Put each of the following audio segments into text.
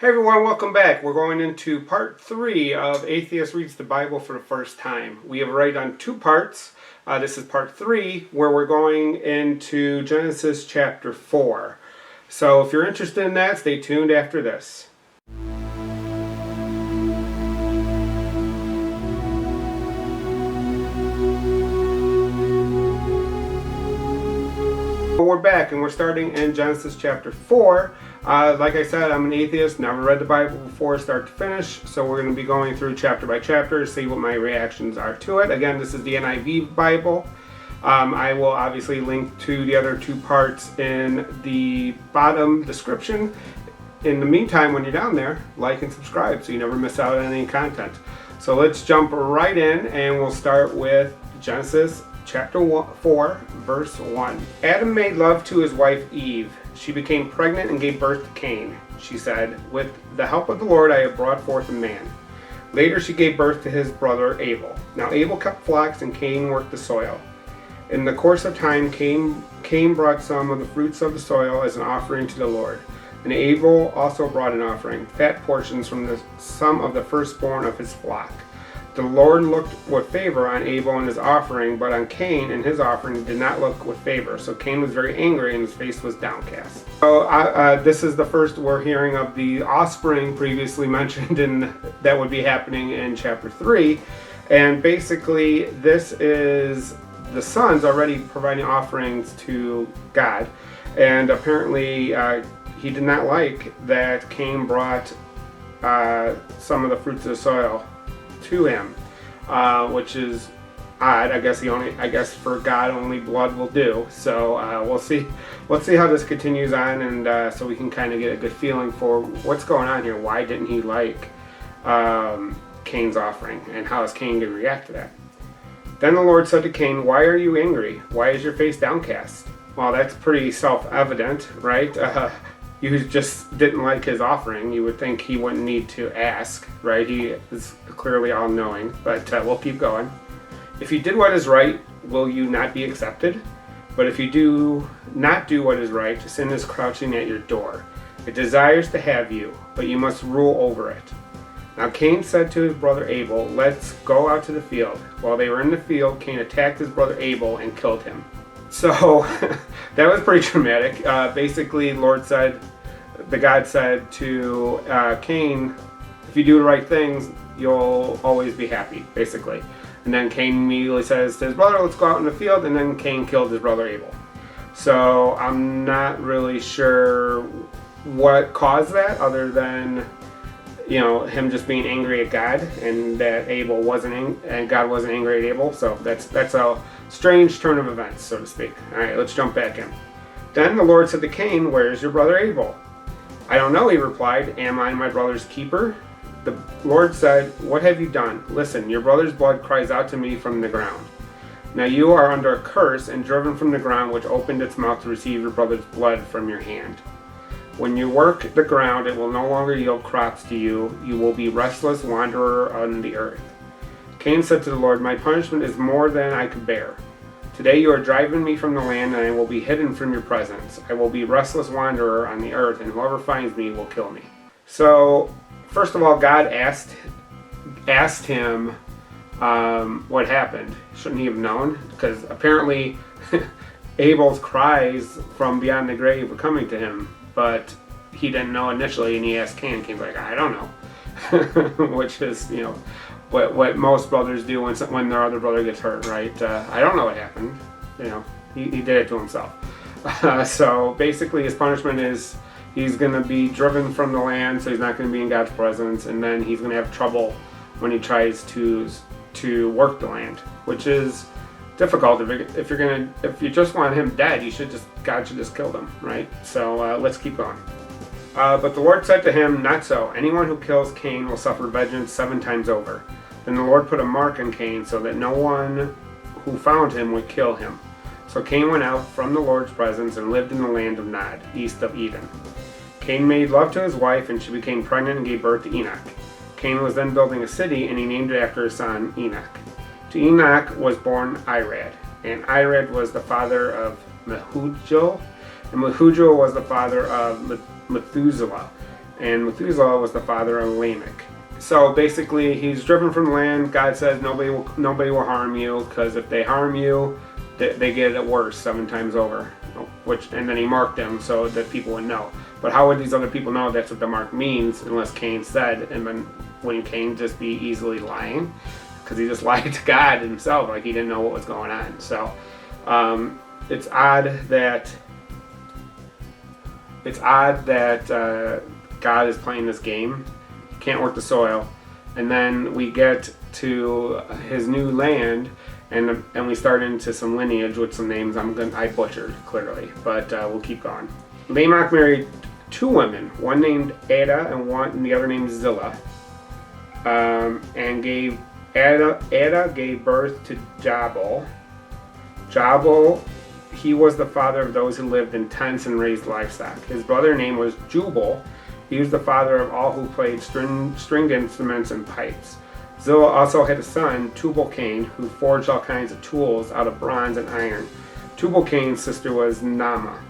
Hey everyone, welcome back. We're going into part 3 of Atheist Reads the Bible for the first time. We have right on 2 parts. This is part 3 where we're going into Genesis chapter 4. So if you're interested in that, stay tuned after this. We're back and we're starting in Genesis chapter 4. Like I said, I'm an atheist, never read the Bible before start to finish, so we're going to be going through chapter by chapter, see what my reactions are to it. Again, this is the NIV Bible. I will obviously link to the other 2 parts in the bottom description. In the meantime, when you're down there, like and subscribe so you never miss out on any content. So let's jump right in and we'll start with Genesis chapter 4, verse 1. Adam made love to his wife Eve. She became pregnant and gave birth to Cain. She said, "With the help of the Lord I have brought forth a man." Later she gave birth to his brother Abel. Now Abel kept flocks and Cain worked the soil. In the course of time Cain brought some of the fruits of the soil as an offering to the Lord. And Abel also brought an offering, fat portions from some of the firstborn of his flock. The Lord looked with favor on Abel and his offering, but on Cain and his offering did not look with favor. So Cain was very angry and his face was downcast. So this is the first we're hearing of the offspring previously mentioned that would be happening in chapter 3. And basically this is the sons already providing offerings to God. And apparently he did not like that Cain brought some of the fruits of the soil to him, which is odd. I guess for God only blood will do. So let's see how this continues on, and so we can kind of get a good feeling for what's going on here. Why didn't he like Cain's offering, and how is Cain going to react to that? Then the Lord said to Cain, "Why are you angry? Why is your face downcast?" Well, that's pretty self-evident, right? You just didn't like his offering. You would think he wouldn't need to ask, right? He is clearly all-knowing, but we'll keep going. "If you did what is right, will you not be accepted? But if you do not do what is right, sin is crouching at your door. It desires to have you, but you must rule over it." Now Cain said to his brother Abel, "Let's go out to the field." While they were in the field, Cain attacked his brother Abel and killed him. So that was pretty dramatic. Basically, God said to Cain, "If you do the right things, you'll always be happy," basically. And then Cain immediately says to his brother, "Let's go out in the field," and then Cain killed his brother Abel. So I'm not really sure what caused that, other than him just being angry at God, and that God wasn't angry at Abel. So that's a strange turn of events, so to speak. All right, let's jump back in. Then the Lord said to Cain, "Where's your brother Abel?" "I don't know," he replied. "Am I my brother's keeper?" The Lord said, "What have you done? Listen, your brother's blood cries out to me from the ground. Now you are under a curse and driven from the ground, which opened its mouth to receive your brother's blood from your hand. When you work the ground, it will no longer yield crops to you. You will be restless wanderer on the earth." Cain said to the Lord, "My punishment is more than I could bear. Today you are driving me from the land, and I will be hidden from your presence. I will be restless wanderer on the earth, and whoever finds me will kill me." So, first of all, God asked him what happened. Shouldn't he have known? Because apparently Abel's cries from beyond the grave were coming to him, but he didn't know initially, and he asked Cain. Cain's like, "I don't know," which is what most brothers do when their other brother gets hurt, right? "I don't know what happened." He did it to himself. So basically his punishment is he's going to be driven from the land, so he's not going to be in God's presence, and then he's going to have trouble when he tries to work the land, which is difficult. If you just want him dead, God should just kill him, right? So let's keep going. But the Lord said to him, "Not so. Anyone who kills Cain will suffer vengeance 7 times over." Then the Lord put a mark on Cain so that no one who found him would kill him. So Cain went out from the Lord's presence and lived in the land of Nod, east of Eden. Cain made love to his wife, and she became pregnant and gave birth to Enoch. Cain was then building a city, and he named it after his son Enoch. To Enoch was born Irad, and Irad was the father of Mehujael, and Mehujael was the father of Methuselah, and Methuselah was the father of Lamech. So basically, he's driven from the land. God says nobody will harm you, because if they harm you, they get it worse 7 times over. And then he marked them so that people would know. But how would these other people know that's what the mark means unless Cain said? And then wouldn't Cain just be easily lying? Because he just lied to God himself, like he didn't know what was going on. So it's odd that God is playing this game. He can't work the soil. And then we get to his new land, and we start into some lineage with some names I butchered clearly, but we'll keep going. Lamech married 2 women, one named Ada and the other named Zillah, and Ada gave birth to Jabal. Jabal, he was the father of those who lived in tents and raised livestock. His brother's name was Jubal. He was the father of all who played stringed instruments and pipes. Zillah also had a son, Tubal-Cain, who forged all kinds of tools out of bronze and iron. Tubal-Cain's sister was Naamah.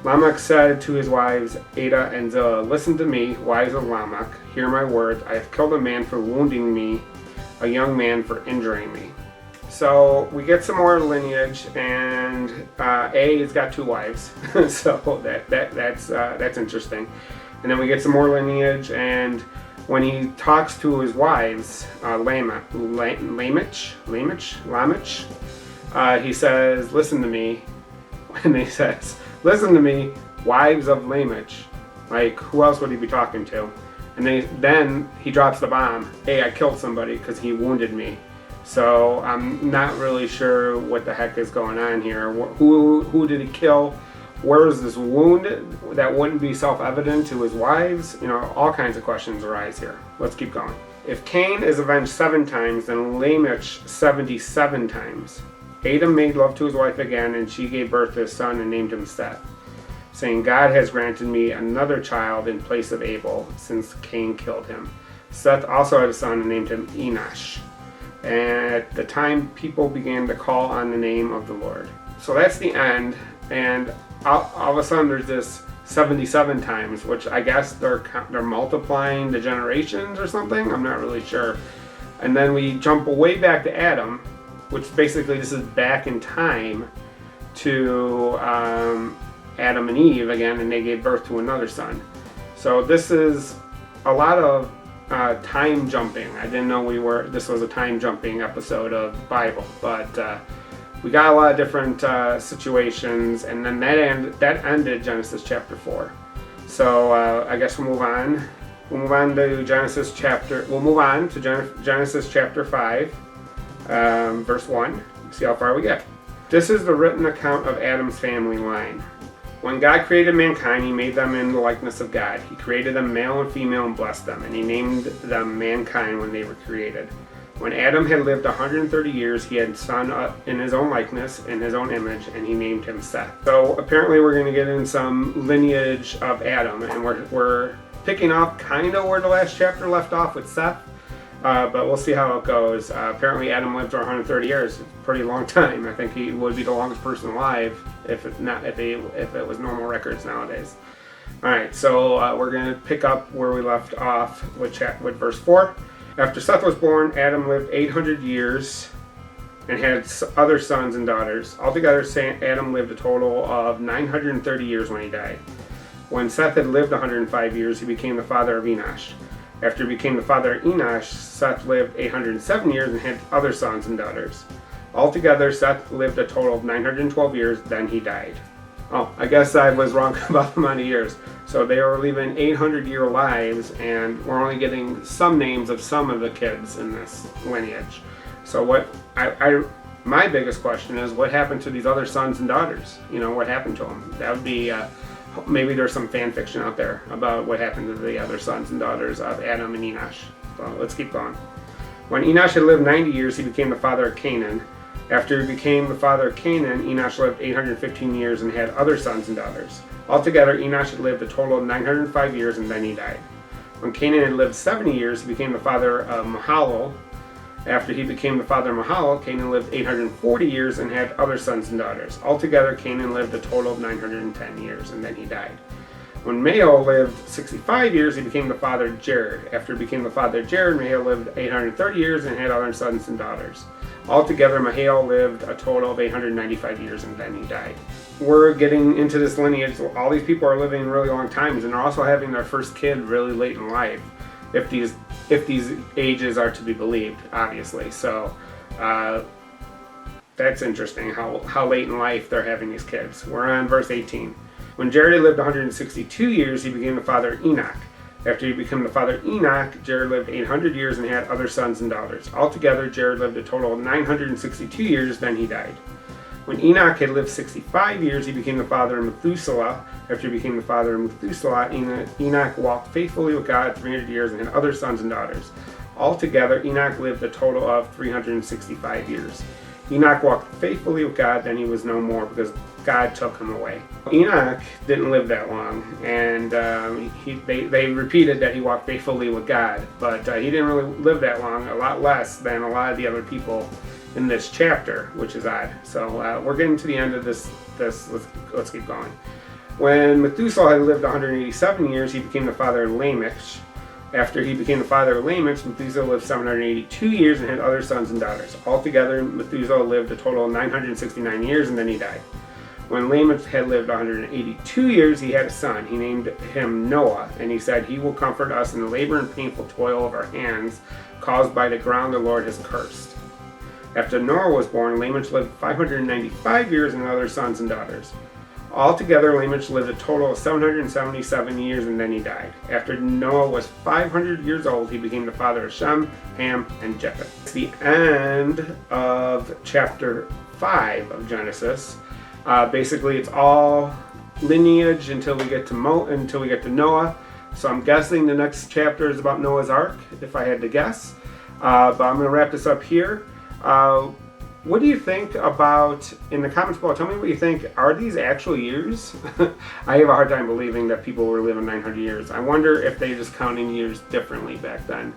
Lamech said to his wives Ada and Zillah, "Listen to me, wives of Lamech, hear my words. I have killed a man for wounding me, a young man for injuring me." So we get some more lineage, and has got 2 wives, so that's interesting. And then we get some more lineage, and when he talks to his wives, Lamech, he says, "Listen to me." And he says, "Listen to me, wives of Lamech." Like, who else would he be talking to? And then he drops the bomb. "Hey, I killed somebody because he wounded me." So I'm not really sure what the heck is going on here. Who did he kill? Where is this wound that wouldn't be self-evident to his wives? All kinds of questions arise here. Let's keep going. If Cain is avenged 7 times, then Lamech 77 times. Adam made love to his wife again, and she gave birth to a son and named him Seth, saying, "God has granted me another child in place of Abel, since Cain killed him." Seth also had a son and named him Enosh. And at the time, people began to call on the name of the Lord. So that's the end, and all of a sudden there's this 77 times, which I guess they're multiplying the generations or something. I'm not really sure. And then we jump way back to Adam, which basically this is back in time to Adam and Eve again, and they gave birth to another son. So this is a lot of time jumping. I didn't know this was a time jumping episode of Bible, but we got a lot of different situations, and then that ended Genesis chapter 4. So I guess we'll move on. We'll move on to Genesis chapter 5, verse 1. See how far we get. This is the written account of Adam's family line. When God created mankind, he made them in the likeness of God. He created them male and female and blessed them, and he named them mankind when they were created. When Adam had lived 130 years, he had a son in his own likeness, in his own image, and he named him Seth. So apparently we're going to get in some lineage of Adam, and we're picking up kind of where the last chapter left off with Seth, but we'll see how it goes. Apparently Adam lived for 130 years. It's a pretty long time. I think he would be the longest person alive if it was normal records nowadays. All right, so we're going to pick up where we left off with verse 4. After Seth was born, Adam lived 800 years and had other sons and daughters. Altogether, Adam lived a total of 930 years when he died. When Seth had lived 105 years, he became the father of Enosh. After he became the father of Enosh, Seth lived 807 years and had other sons and daughters. Altogether, Seth lived a total of 912 years, then he died. Oh, I guess I was wrong about the amount of years. So they were living 800-year lives, and we're only getting some names of some of the kids in this lineage. So my biggest question is, what happened to these other sons and daughters? What happened to them? That would be, maybe there's some fan fiction out there about what happened to the other sons and daughters of Adam and Enosh. So let's keep going. When Enosh had lived 90 years, he became the father of Canaan. After he became the father of Canaan, Enosh lived 815 years and had other sons and daughters. Altogether, Enosh had lived a total of 905 years and then he died. When Canaan had lived 70 years, he became the father of Mahalalel. After he became the father of Mahalalel, Canaan lived 840 years and had other sons and daughters. Altogether, Canaan lived a total of 910 years and then he died. When Mayo lived 65 years, he became the father of Jared. After he became the father of Jared, Mayo lived 830 years and had other sons and daughters. Altogether, Mahail lived a total of 895 years and then he died. We're getting into this lineage. All these people are living really long times and they're also having their first kid really late in life, if these ages are to be believed, obviously. So that's interesting how late in life they're having these kids. We're on verse 18. When Jared lived 162 years, he became the father of Enoch. After he became the father of Enoch, Jared lived 800 years and had other sons and daughters. Altogether, Jared lived a total of 962 years, then he died. When Enoch had lived 65 years, he became the father of Methuselah. After he became the father of Methuselah, Enoch walked faithfully with God 300 years and had other sons and daughters. Altogether, Enoch lived a total of 365 years. Enoch walked faithfully with God, then he was no more because God took him away. Enoch didn't live that long, and they repeated that he walked faithfully with God, but he didn't really live that long, a lot less than a lot of the other people in this chapter, which is odd. So we're getting to the end of this. Let's keep going. When Methuselah had lived 187 years, he became the father of Lamech. After he became the father of Lamech, Methuselah lived 782 years and had other sons and daughters. Altogether, Methuselah lived a total of 969 years and then he died. When Lamech had lived 182 years, he had a son. He named him Noah, and he said, "He will comfort us in the labor and painful toil of our hands, caused by the ground the Lord has cursed." After Noah was born, Lamech lived 595 years and had other sons and daughters. Altogether, Lamech lived a total of 777 years and then he died. After Noah was 500 years old, he became the father of Shem, Ham, and Japheth. It's the end of chapter 5 of Genesis. Basically, it's all lineage until we get to Noah. So I'm guessing the next chapter is about Noah's Ark, if I had to guess. But I'm going to wrap this up here. What do you think about, in the comments below, tell me what you think. Are these actual years? I have a hard time believing that people were living 900 years. I wonder if they just counting years differently back then.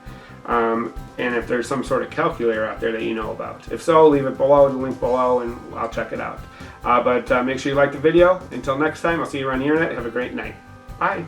And if there's some sort of calculator out there that you know about. If so, leave it below, the link below, and I'll check it out. But make sure you like the video. Until next time, I'll see you around the internet. Have a great night. Bye.